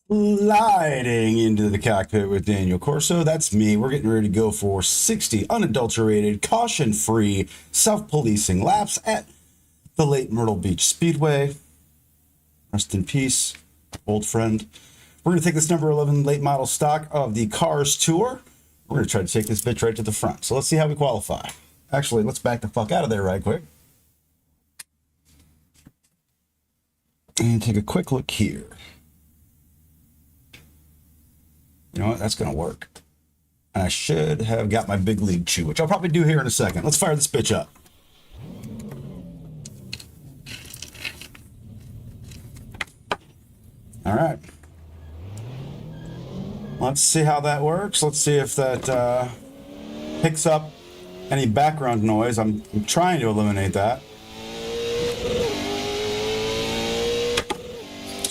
Sliding into the cockpit with Daniel Corso. That's me. We're getting ready to go for 60 unadulterated, caution-free, self-policing laps at the Lake Myrtle Beach Speedway. Rest in peace, old friend. We're going to take this number 11 late model stock of the Cars Tour. We're going to try to take this bitch right to the front. So let's see how we qualify. Actually, let's back the fuck out of there right quick. And take a quick look here. You know what? That's going to work. And I should have got my big league chew, which I'll probably do here in a second. Let's fire this bitch up. All right. Let's see how that works. Let's see if that picks up any background noise. I'm trying to eliminate that.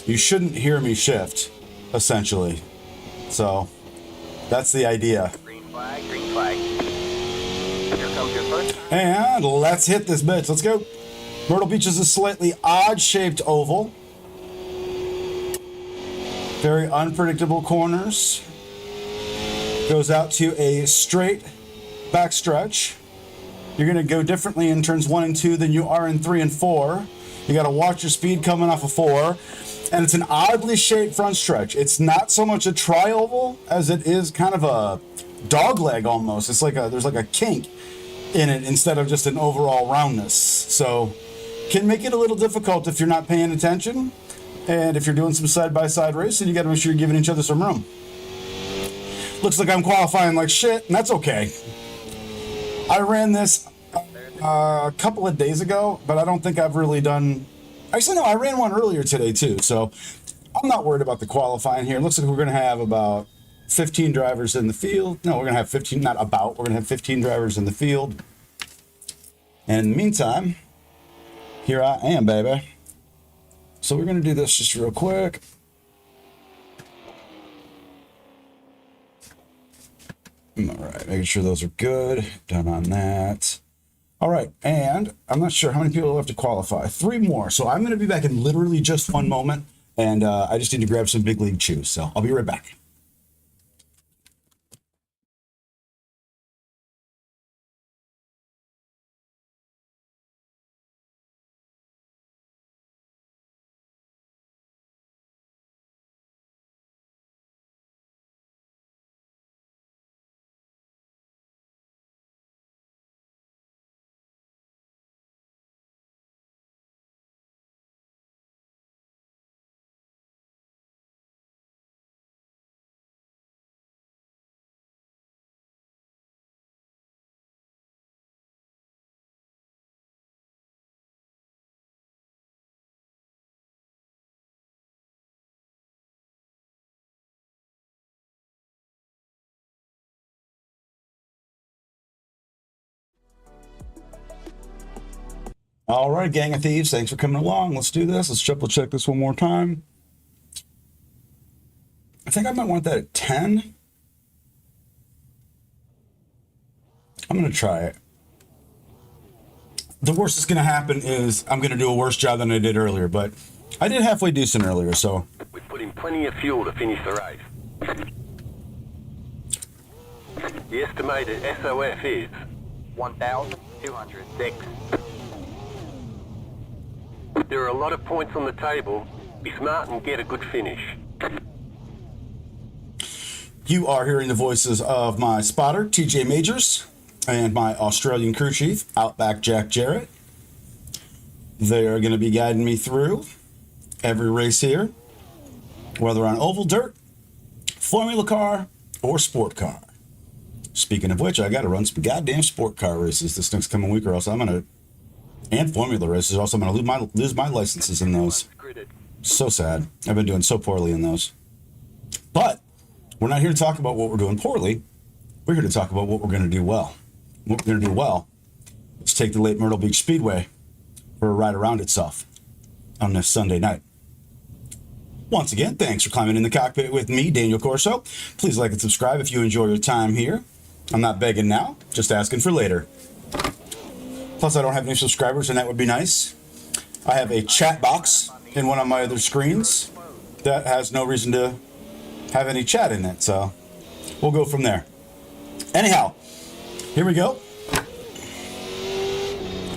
You shouldn't hear me shift, essentially. So, that's the idea. Green flag, green flag. Here comes your first. And let's hit this bitch. Let's go. Myrtle Beach is a slightly odd-shaped oval. Very unpredictable corners. Goes out to a straight backstretch. You're going to go differently in turns 1 and 2 than you are in 3 and 4. You got to watch your speed coming off of 4. And it's an oddly shaped front stretch. It's not so much a tri-oval as it is kind of a dog leg almost. It's like there's like a kink in it instead of just an overall roundness. So can make it a little difficult if you're not paying attention. And if you're doing some side-by-side racing, you got to make sure you're giving each other some room. Looks like I'm qualifying like shit, and that's okay. I ran this a couple of days ago, but I don't think I've really done... Actually, no, I ran one earlier today, too, so I'm not worried about the qualifying here. It looks like we're going to have about 15 drivers in the field. No, we're going to have 15, not about, we're going to have 15 drivers in the field. And in the meantime, here I am, baby. So we're going to do this just real quick. All right, making sure those are good. Done on that. All right, and I'm not sure how many people have to qualify. 3 more. So I'm going to be back in literally just 1 moment, and I just need to grab some big league chews. So I'll be right back. All right, gang of thieves, thanks for coming along. Let's do this. Let's triple check this one more time. I think I might want that at 10. I'm going to try it. The worst that's going to happen is I'm going to do a worse job than I did earlier, but I did halfway decent earlier, so. We put in plenty of fuel to finish the race. The estimated SOF is 1,206. There are a lot of points on the table. Be smart and get a good finish. You are hearing the voices of my spotter, TJ Majors, and my Australian crew chief, Outback Jack Jarrett. They are going to be guiding me through every race here, whether on oval dirt, formula car, or sport car. Speaking of which, I got to run some goddamn sport car races this next coming week, or else I'm going to... And formula races. Also, I'm going to lose my licenses in those. So sad. I've been doing so poorly in those. But we're not here to talk about what we're doing poorly. We're here to talk about what we're going to do well. What we're going to do well is take the Lake Myrtle Beach Speedway for a ride around itself on this Sunday night. Once again, thanks for climbing in the cockpit with me, Daniel Corso. Please like and subscribe if you enjoy your time here. I'm not begging now, just asking for later. Plus, I don't have any subscribers, and that would be nice. I have a chat box in one of my other screens. that has no reason to have any chat in it. So we'll go from there. Anyhow, here we go.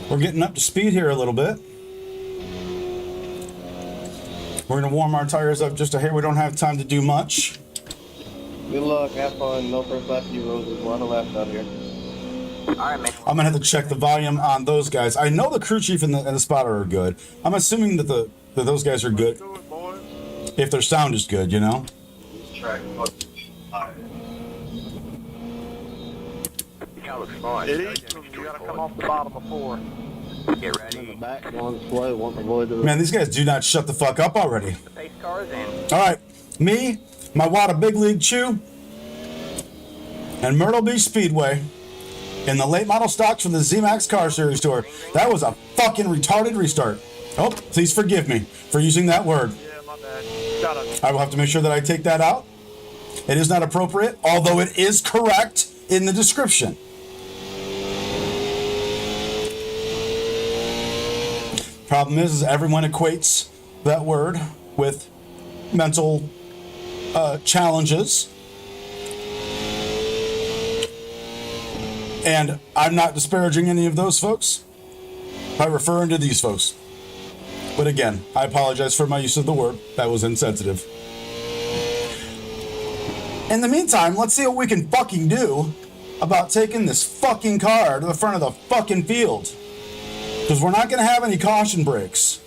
We're getting up to speed here a little bit. We're going to warm our tires up just a hair. We don't have time to do much. Good luck, have fun. No first lap, you roses. We're on the left out here. Alright, mate. I'm going to have to check the volume on those guys. I know the crew chief and the spotter are good. I'm assuming that that those guys are good. If their sound is good, you know? Your car looks fine. It is. You gotta come off the bottom of 4. Get In the ready. back, going slow, want to avoid the... Man, these guys do not shut the fuck up already. The pace car is in. All right, me, my Wada Big League Chew, and Myrtle Beach Speedway in the late model stocks from the Z-Max Car Series Tour. That was a fucking retarded restart. Oh, please forgive me for using that word. Yeah, my bad. Gotta. I will have to make sure that I take that out. It is not appropriate, although it is correct in the description. Problem is everyone equates that word with mental challenges. And I'm not disparaging any of those folks by referring to these folks. But again, I apologize for my use of the word. That was insensitive. In the meantime, let's see what we can fucking do about taking this fucking car to the front of the fucking field. Because we're not going to have any caution brakes.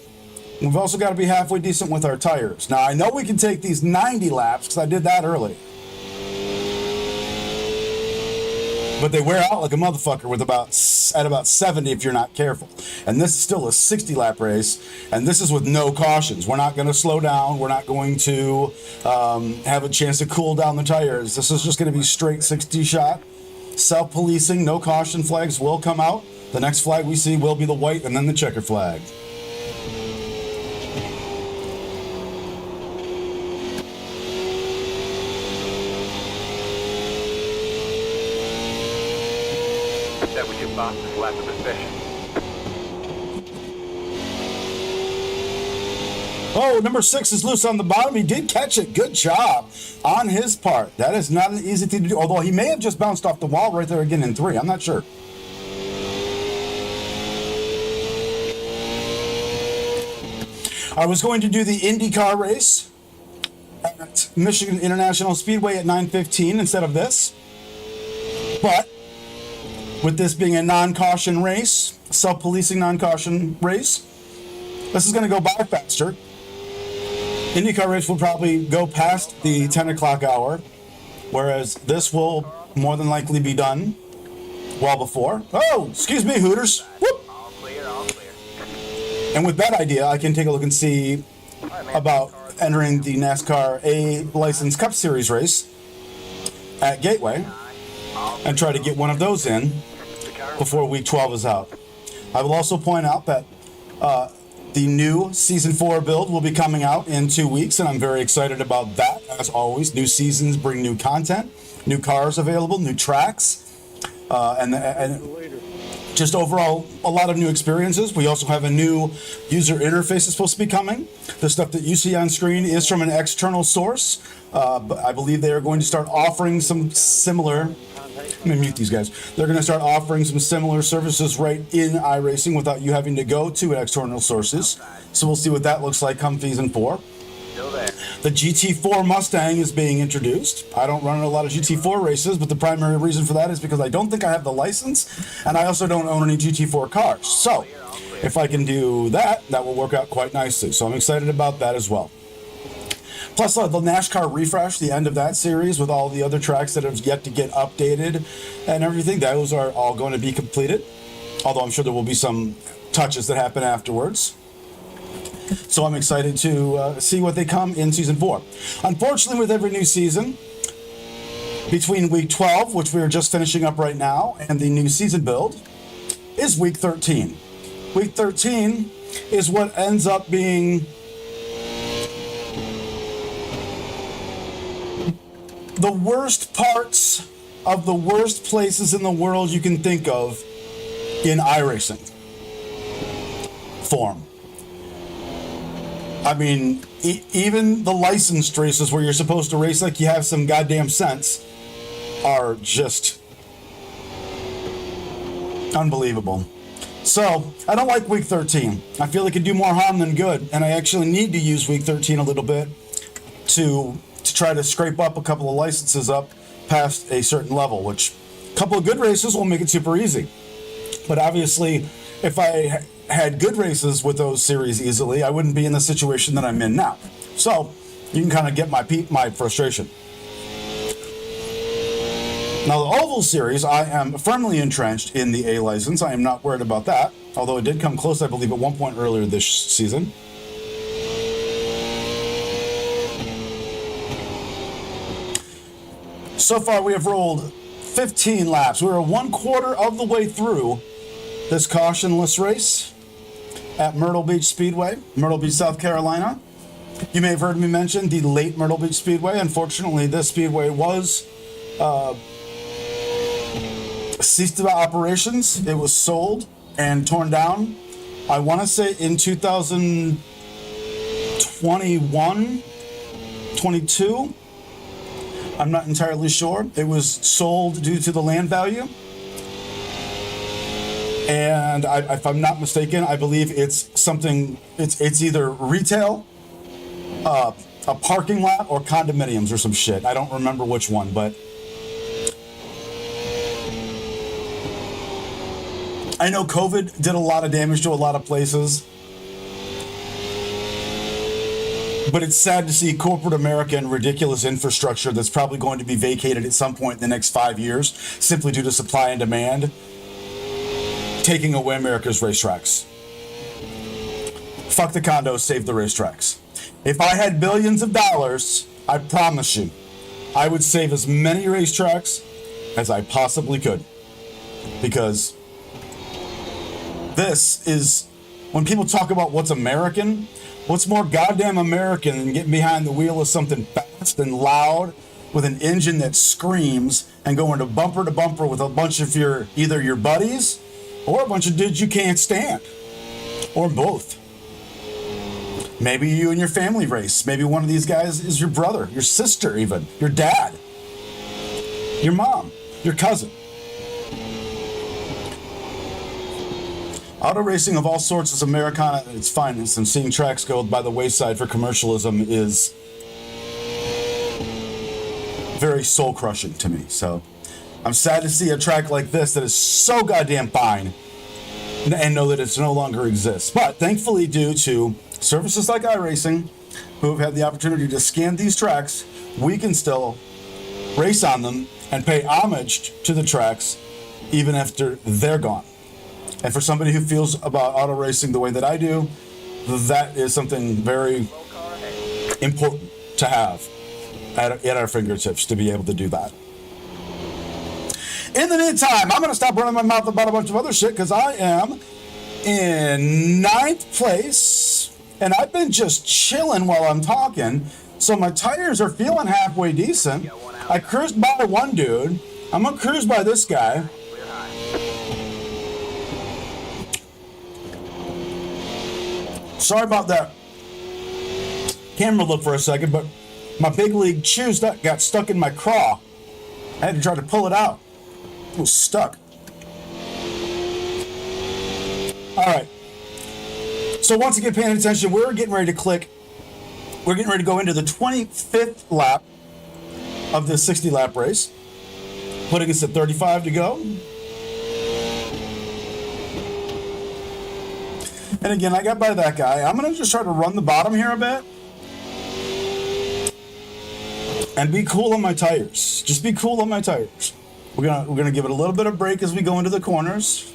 We've also got to be halfway decent with our tires. Now, I know we can take these 90 laps because I did that early. But they wear out like a motherfucker with at about 70 if you're not careful. And this is still a 60 lap race, and this is with no cautions. We're not going to slow down. We're not going to have a chance to cool down the tires. This is just going to be straight 60 shot. Self-policing, no caution flags will come out. The next flag we see will be the white and then the checker flag. That was your fastest lap of the session. Oh, number 6 is loose on the bottom. He did catch it. Good job on his part. That is not an easy thing to do, although he may have just bounced off the wall right there again in 3. I'm not sure. I was going to do the IndyCar race at Michigan International Speedway at 9:15 instead of this. But with this being a non-caution race, self-policing non-caution race, this is going to go by faster. IndyCar race will probably go past the 10 o'clock hour, whereas this will more than likely be done well before. Oh, excuse me, Hooters. Whoop. All clear, all clear. And with that idea, I can take a look and see about entering the NASCAR A License Cup Series race at Gateway and try to get one of those in before week 12 is out. I will also point out that the new Season 4 build will be coming out in 2 weeks, and I'm very excited about that. As always, new seasons bring new content, new cars available, new tracks, and just overall a lot of new experiences. We also have a new user interface that's supposed to be coming. The stuff that you see on screen is from an external source, but I believe they are going to start offering some similar. Let me mute these guys. They're going to start offering some similar services right in iRacing without you having to go to external sources. So we'll see what that looks like come Season 4. Still there. The GT4 Mustang is being introduced. I don't run a lot of GT4 races, but the primary reason for that is because I don't think I have the license, and I also don't own any GT4 cars. So if I can do that, that will work out quite nicely. So I'm excited about that as well. Plus, the NASCAR refresh, the end of that series with all the other tracks that have yet to get updated and everything, those are all going to be completed. Although I'm sure there will be some touches that happen afterwards. So I'm excited to see what they come in Season 4. Unfortunately, with every new season, between week 12, which we are just finishing up right now, and the new season build, is week 13. Week 13 is what ends up being the worst parts of the worst places in the world you can think of in iRacing form. I mean, even the licensed races where you're supposed to race like you have some goddamn sense are just unbelievable. So, I don't like week 13. I feel it could do more harm than good, and I actually need to use week 13 a little bit to try to scrape up a couple of licenses up past a certain level, which a couple of good races will make it super easy. But obviously, if I had good races with those series easily, I wouldn't be in the situation that I'm in now. So, you can kind of get my frustration. Now, the Oval Series, I am firmly entrenched in the A license. I am not worried about that, although it did come close, I believe, at one point earlier this season. So far, we have rolled 15 laps. We are 1/4 of the way through this cautionless race at Myrtle Beach Speedway, Myrtle Beach, South Carolina. You may have heard me mention the late Myrtle Beach Speedway. Unfortunately, this speedway was ceased to operations. It was sold and torn down, I want to say in 2021, 22. I'm not entirely sure. It was sold due to the land value. And if I'm not mistaken, I believe it's something, it's either retail, a parking lot, or condominiums or some shit. I don't remember which one, but I know COVID did a lot of damage to a lot of places. But it's sad to see corporate America and ridiculous infrastructure that's probably going to be vacated at some point in the next 5 years, simply due to supply and demand, taking away America's racetracks. Fuck the condos, save the racetracks. If I had billions of dollars, I promise you, I would save as many racetracks as I possibly could. Because this is, when people talk about what's American, what's more goddamn American than getting behind the wheel of something fast and loud with an engine that screams and going to bumper with a bunch of either your buddies or a bunch of dudes you can't stand, or both. Maybe you and your family race. Maybe one of these guys is your brother, your sister even, your dad, your mom, your cousin. Auto racing of all sorts is Americana at its finest, and seeing tracks go by the wayside for commercialism is very soul-crushing to me. So I'm sad to see a track like this that is so goddamn fine and know that it no longer exists. But thankfully, due to services like iRacing, who have had the opportunity to scan these tracks, we can still race on them and pay homage to the tracks even after they're gone. And for somebody who feels about auto racing the way that I do, that is something very important to have at our fingertips, to be able to do that. In the meantime, I'm going to stop running my mouth about a bunch of other shit because I am in 9th place and I've been just chilling while I'm talking. So my tires are feeling halfway decent. I cruised by one dude. I'm going to cruise by this guy. Sorry about that camera look for a second, but my big league shoes that got stuck in my craw. I had to try to pull it out. It was stuck. All right. So once again, paying attention, we're getting ready to click. We're getting ready to go into the 25th lap of this 60-lap race, putting us at 35 to go. And again, I got by that guy. I'm going to just try to run the bottom here a bit and be cool on my tires. Just be cool on my tires. We're gonna give it a little bit of break as we go into the corners.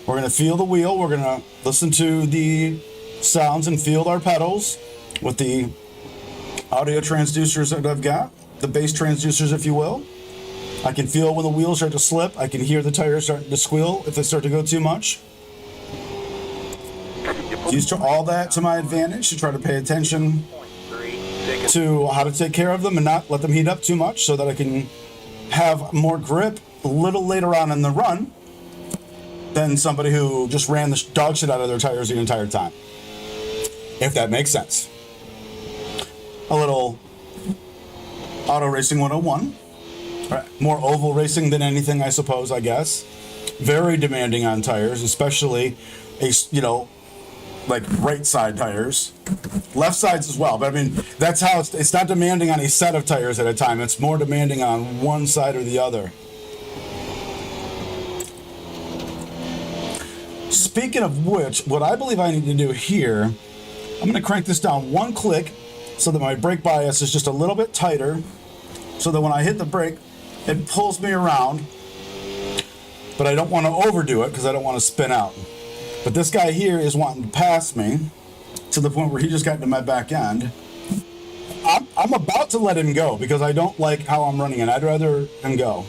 We're going to feel the wheel. We're going to listen to the sounds and feel our pedals with the audio transducers that I've got, the bass transducers, if you will. I can feel when the wheels start to slip. I can hear the tires starting to squeal if they start to go too much. Use all that to my advantage to try to pay attention to how to take care of them and not let them heat up too much so that I can have more grip a little later on in the run than somebody who just ran the dog shit out of their tires the entire time. if that makes sense. A little auto racing 101. Right. More oval racing than anything, I suppose, I guess. Very demanding on tires, especially like right side tires, left sides as well. But I mean, that's how it's not demanding on a set of tires at a time. It's more demanding on one side or the other. Speaking of which, what I believe I need to do here, I'm going to crank this down one click so that my brake bias is just a little bit tighter, so that when I hit the brake, it pulls me around, but I don't want to overdo it because I don't want to spin out. But this guy here is wanting to pass me to the point where he just got into my back end. I'm about to let him go because I don't like how I'm running it. I'd rather him go.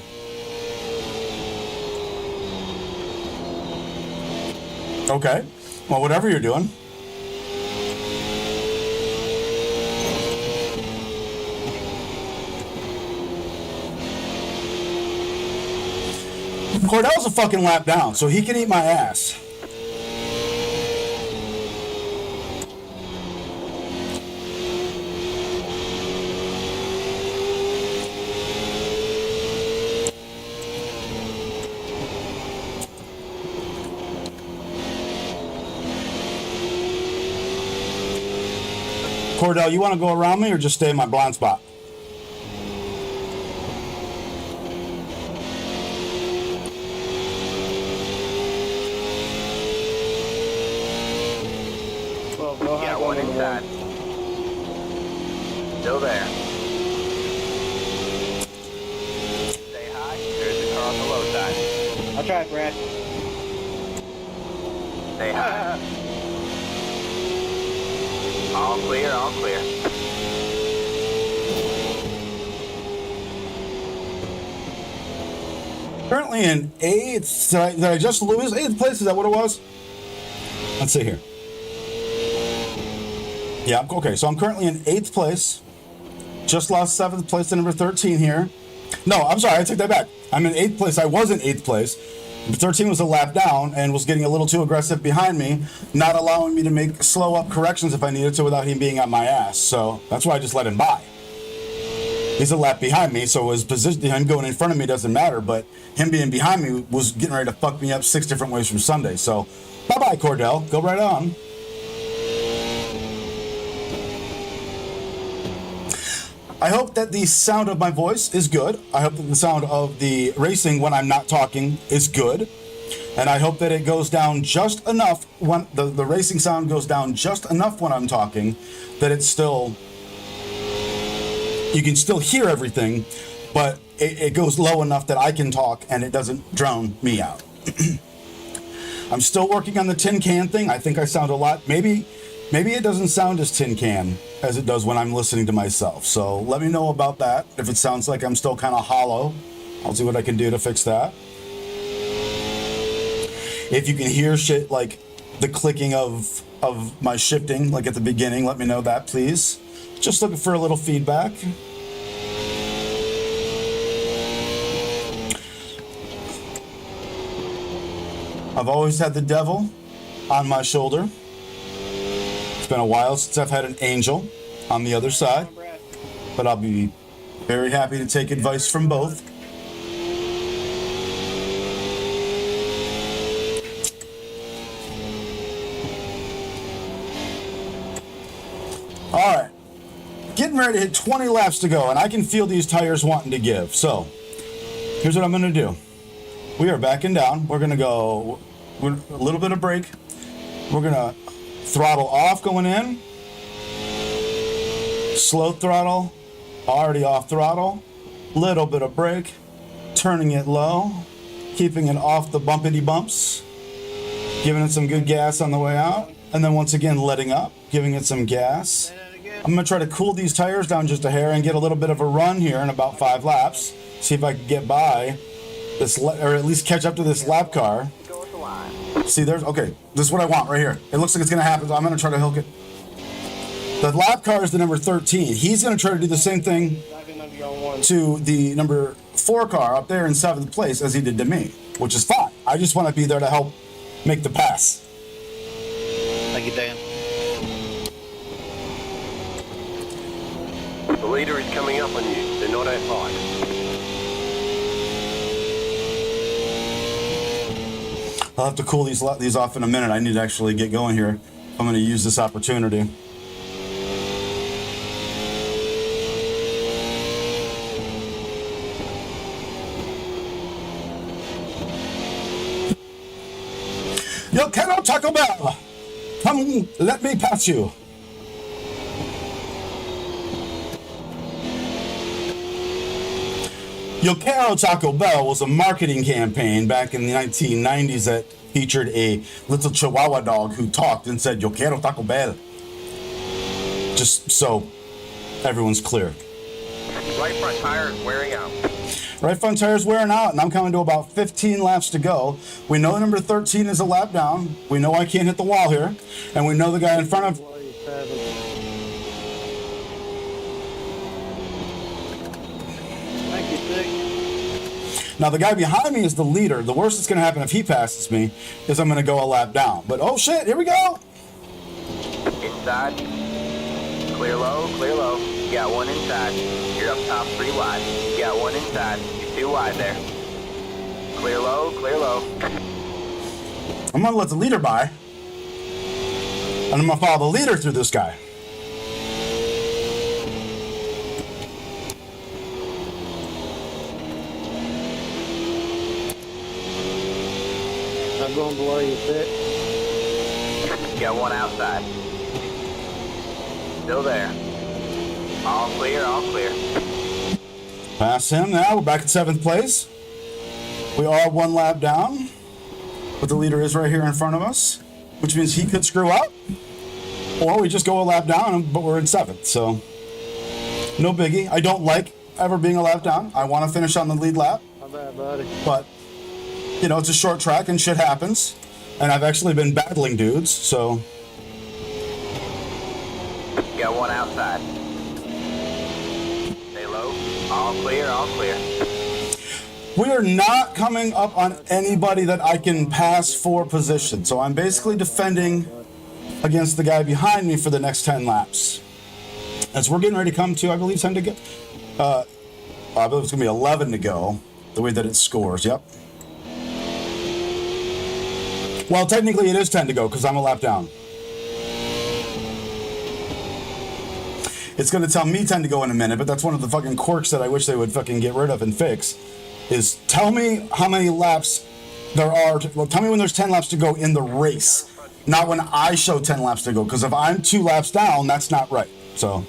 Okay, well, whatever you're doing. Cordell's a fucking lap down, so he can eat my ass. Cordell, you want to go around me or just stay in my blind spot? Yeah, one inside. Still there. Stay high. There's the car on the low side. I'll try it, Brad. Stay high. All clear, all clear. Currently in 8th. Did I just lose 8th place? Is that what it was? Let's see here. Yeah, okay, so I'm currently in 8th place. Just lost 7th place to number 13 here. No, I'm sorry, I take that back. I'm in 8th place. I was in 8th place. 13 was a lap down and was getting a little too aggressive behind me, not allowing me to make slow up corrections if I needed to without him being on my ass. So that's why I just let him by. He's a lap behind me, so his position, him going in front of me doesn't matter, but him being behind me was getting ready to fuck me up 6 different ways from Sunday. So bye-bye, Cordell. Go right on. I hope that the sound of my voice is good. I hope that the sound of the racing when I'm not talking is good. And I hope that it goes down just enough when the racing sound goes down just enough when I'm talking that it's still, you can still hear everything, but it goes low enough that I can talk and it doesn't drown me out. I'm still working on the tin can thing. I think I sound a lot, maybe it doesn't sound as tin can as it does when I'm listening to myself. So let me know about that. If it sounds like I'm still kind of hollow, I'll see what I can do to fix that. If you can hear shit like the clicking of my shifting, like at the beginning, let me know that, please. Just looking for a little feedback. I've always had the devil on my shoulder. It's been a while since I've had an angel on the other side, but I'll be very happy to take advice from both. All right, getting ready to hit 20 laps to go, and I can feel these tires wanting to give. So here's what I'm going to do. We are backing down. We're going to go with a little bit of brake. We're going to throttle off going in. Slow throttle. Already off throttle. Little bit of brake. Turning it low. Keeping it off the bumpity bumps. Giving it some good gas on the way out. And then once again letting up. Giving it some gas. I'm going to try to cool these tires down just a hair and get a little bit of a run here in about 5 laps. See if I can get by this, or at least catch up to this lap car. See, okay, this is what I want right here. It looks like it's going to happen, so I'm going to try to hook it. The lap car is the number 13. He's going to try to do the same thing to the number 4 car up there in 7th place as he did to me, which is fine. I just want to be there to help make the pass. Thank you, Dan. leader is coming up on you. They're not at height. I'll have to cool these off in a minute. I need to actually get going here. I'm going to use this opportunity. Yo quiero Taco Bell. Come, let me pass you. Yo quiero Taco Bell was a marketing campaign back in the 1990s that featured a little Chihuahua dog who talked and said, Yo quiero Taco Bell. Just so everyone's clear. Right front tire is wearing out. Right front tire's wearing out, and I'm coming to about 15 laps to go. We know number 13 is a lap down. We know I can't hit the wall here. And we know the guy in front of... Thank you, Dick. Now, the guy behind me is the leader. The worst that's going to happen if he passes me is I'm going to go a lap down. But, oh, shit, here we go. Inside. Clear low, clear low. You got one inside. You're up top 3 wide. You got one inside. You're 2 wide there. Clear low, clear low. I'm going to let the leader by. And I'm going to follow the leader through this guy. I'm going below you, Dick. You got one outside. Still there. All clear, all clear. Pass him now. We're back in 7th place. We are 1 lap down. But the leader is right here in front of us, which means he could screw up. Or we just go a lap down, but we're in 7th. So, no biggie. I don't like ever being a lap down. I want to finish on the lead lap. My bad, buddy. But, you know, it's a short track and shit happens. And I've actually been battling dudes, so... You got one outside. Stay low. All clear, all clear. We are not coming up on anybody that I can pass for position. So I'm basically defending against the guy behind me for the next 10 laps. As we're getting ready to come to, I believe, 10 to go. I believe it's going to be 11 to go, the way that it scores. Yep. Well, technically it is 10 to go because I'm a lap down. It's going to tell me 10 to go in a minute, but that's one of the fucking quirks that I wish they would fucking get rid of and fix. Is tell me how many laps there are. Well, tell me when there's 10 laps to go in the race, not when I show 10 laps to go. Because if I'm 2 laps down, that's not right. So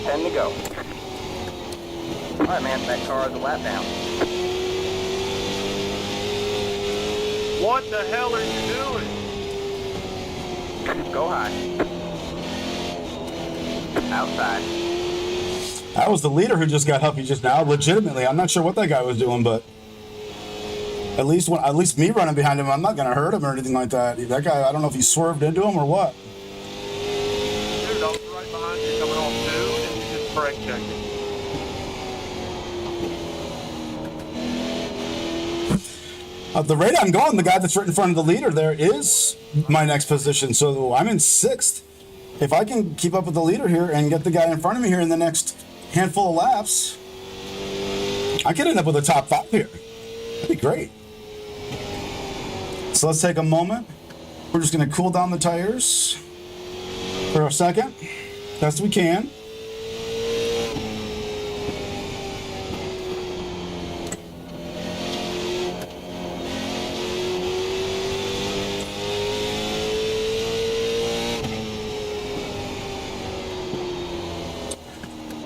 10 to go. All right, man. That car is a lap down. What the hell are you doing? Go high. Outside. that was the leader who just got huffy just now. Legitimately, I'm not sure what that guy was doing, but at least me running behind him, I'm not gonna hurt him or anything like that. That guy, I don't know if he swerved into him or what. Dude, I was right behind you coming off 2, and you just brake checked it. At the rate I'm going, the guy that's right in front of the leader there is my next position. So I'm in 6th. If I can keep up with the leader here and get the guy in front of me here in the next handful of laps, I could end up with a top 5 here. That'd be great. So let's take a moment. We're just going to cool down the tires for a second, best we can.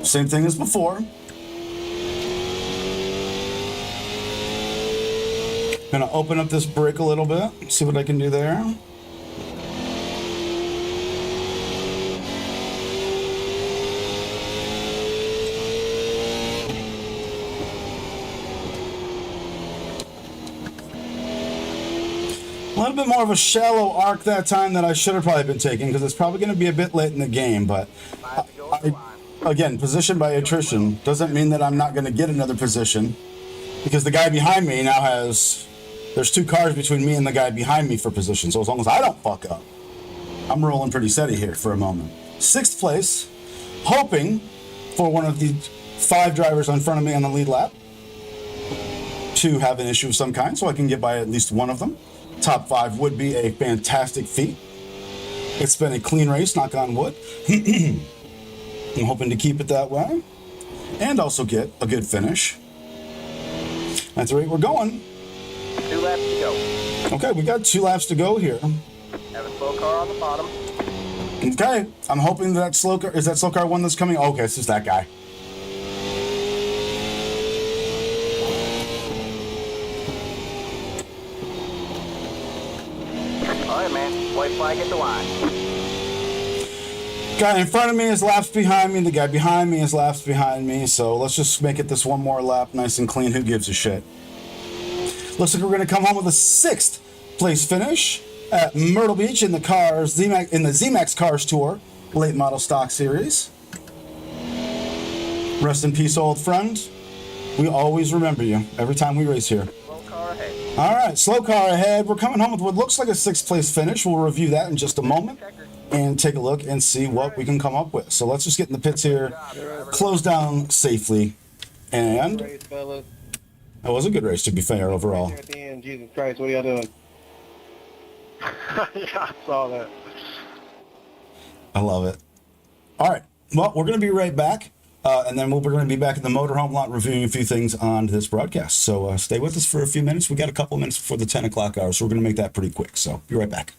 Same thing as before. Gonna open up this brake a little bit, see what I can do there. A little bit more of a shallow arc that time that I should have probably been taking because it's probably going to be a bit late in the game, but again, position by attrition doesn't mean that I'm not going to get another position because the guy behind me now there's 2 cars between me and the guy behind me for position. So as long as I don't fuck up, I'm rolling pretty steady here for a moment. 6th place, hoping for one of the 5 drivers in front of me on the lead lap to have an issue of some kind, so I can get by at least one of them. Top 5 would be a fantastic feat. It's been a clean race, knock on wood. I'm hoping to keep it that way and also get a good finish. At the rate we're going. 2 laps to go. Okay, we got 2 laps to go here. Have a slow car on the bottom. Okay, I'm hoping that slow car, is that slow car one that's coming? Okay, it's just that guy. All right, man. White flag at the line. Guy in front of me is laps behind me. The guy behind me is laps behind me. So let's just make it this one more lap nice and clean. Who gives a shit? Looks like we're going to come home with a 6th place finish at Myrtle Beach in the ZMAX Cars Tour late model stock series. Rest in peace, old friend. We always remember you every time we race here. Slow car ahead. All right, slow car ahead. We're coming home with what looks like a 6th place finish. We'll review that in just a moment and take a look and see what we can come up with. So let's just get in the pits here, close down safely, and Race, fellas. that was a good race, to be fair, overall. Here at the end, Jesus Christ, what are y'all doing? Yeah, I saw that. I love it. All right, well, we're going to be right back, and then we're going to be back in the motorhome lot reviewing a few things on this broadcast. So stay with us for a few minutes. We got a couple minutes before the 10 o'clock hour, so we're going to make that pretty quick. So be right back.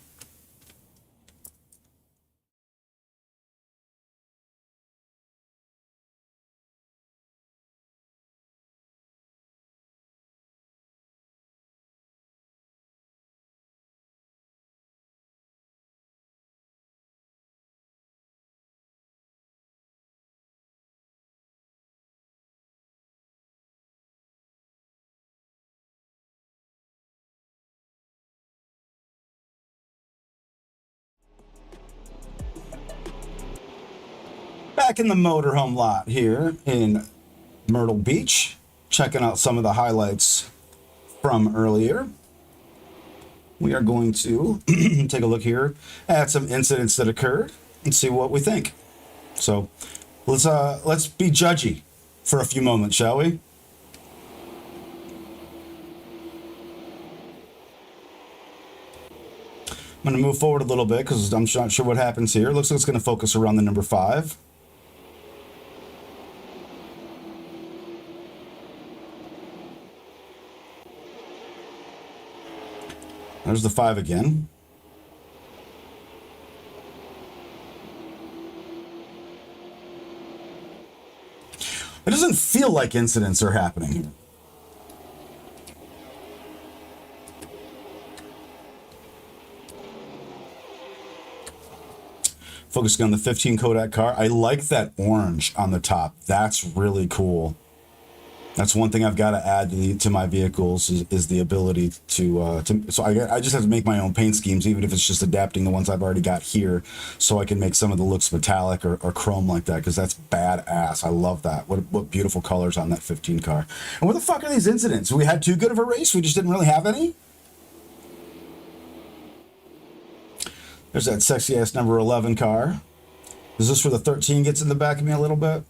Back in the motorhome lot here in Myrtle Beach, checking out some of the highlights from earlier. We are going to take a look here at some incidents that occurred and see what we think. So let's be judgy for a few moments, shall we? I'm going to move forward a little bit because I'm not sure what happens here. Looks like it's going to focus around the number 5. There's the 5 again. It doesn't feel like incidents are happening here. Focusing on the 15 Kodak car. I like that orange on the top. That's really cool. That's one thing I've got to add to my vehicles is the ability to so I just have to make my own paint schemes, even if it's just adapting the ones I've already got here, so I can make some of the looks metallic or chrome like that, because that's badass. I love that. What beautiful colors on that 15 car. And what the fuck are these incidents? We had too good of a race? We just didn't really have any? There's that sexy ass number 11 car. Is this where the 13 gets in the back of me a little bit?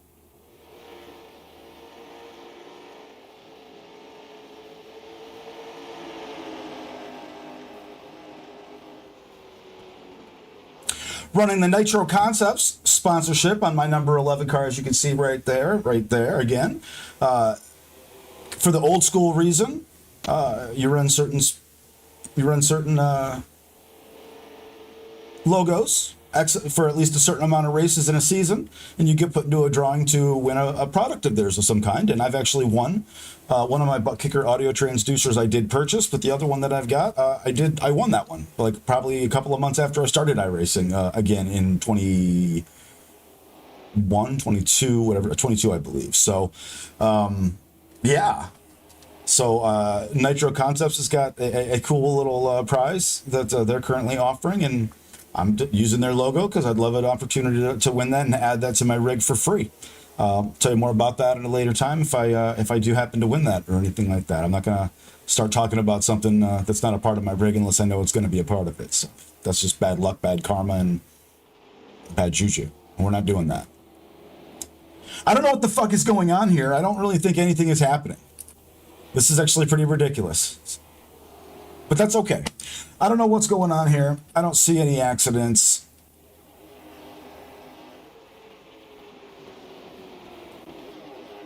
Running the Nitro Concepts sponsorship on my number 11 car, as you can see right there again. For the old school reason, you run certain logos for at least a certain amount of races in a season, and you get put into a drawing to win a product of theirs of some kind. And I've actually won one of my butt kicker audio transducers. I did purchase, but the other one that I've got, I won that one like probably a couple of months after I started iRacing again in 21, 22, whatever, 22 I believe. So yeah. So Nitro Concepts has got a cool little prize that they're currently offering, and I'm using their logo because I'd love an opportunity to win that and add that to my rig for free. Tell you more about that at a later time if I do happen to win that or anything like that. I'm not gonna start talking about something that's not a part of my rig unless I know it's going to be a part of it. So that's just bad luck, bad karma, and bad juju. And we're not doing that. I don't know what the fuck is going on here. I don't really think anything is happening. This is actually pretty ridiculous. But that's okay. I don't know what's going on here. I don't see any accidents.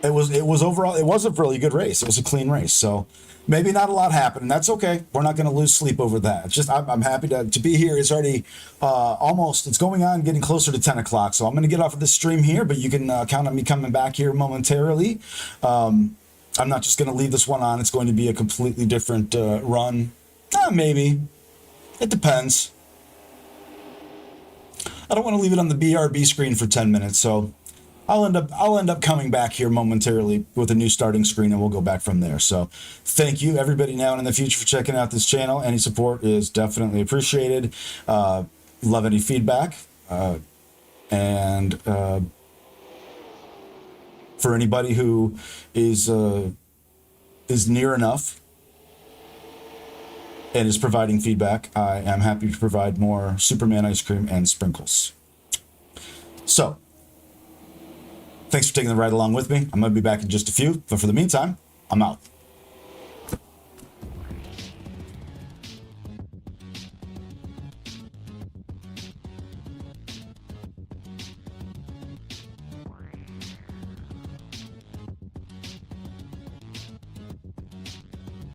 It was overall, it was a really good race. It was a clean race. So maybe not a lot happened. That's okay. We're not going to lose sleep over that. It's just, I'm happy to be here. It's already almost, it's going on, getting closer to 10 o'clock. So I'm going to get off of this stream here, but you can count on me coming back here momentarily. I'm not just going to leave this one on. It's going to be a completely different run. Maybe. It depends. I don't want to leave it on the BRB screen for 10 minutes. So I'll end up coming back here momentarily with a new starting screen, and we'll go back from there. So thank you everybody now and in the future for checking out this channel. Any support is definitely appreciated. Love any feedback. And for anybody who is near enough and is providing feedback, I am happy to provide more Superman ice cream and sprinkles. So thanks for taking the ride along with me. I'm going to be back in just a few, but for the meantime, I'm out.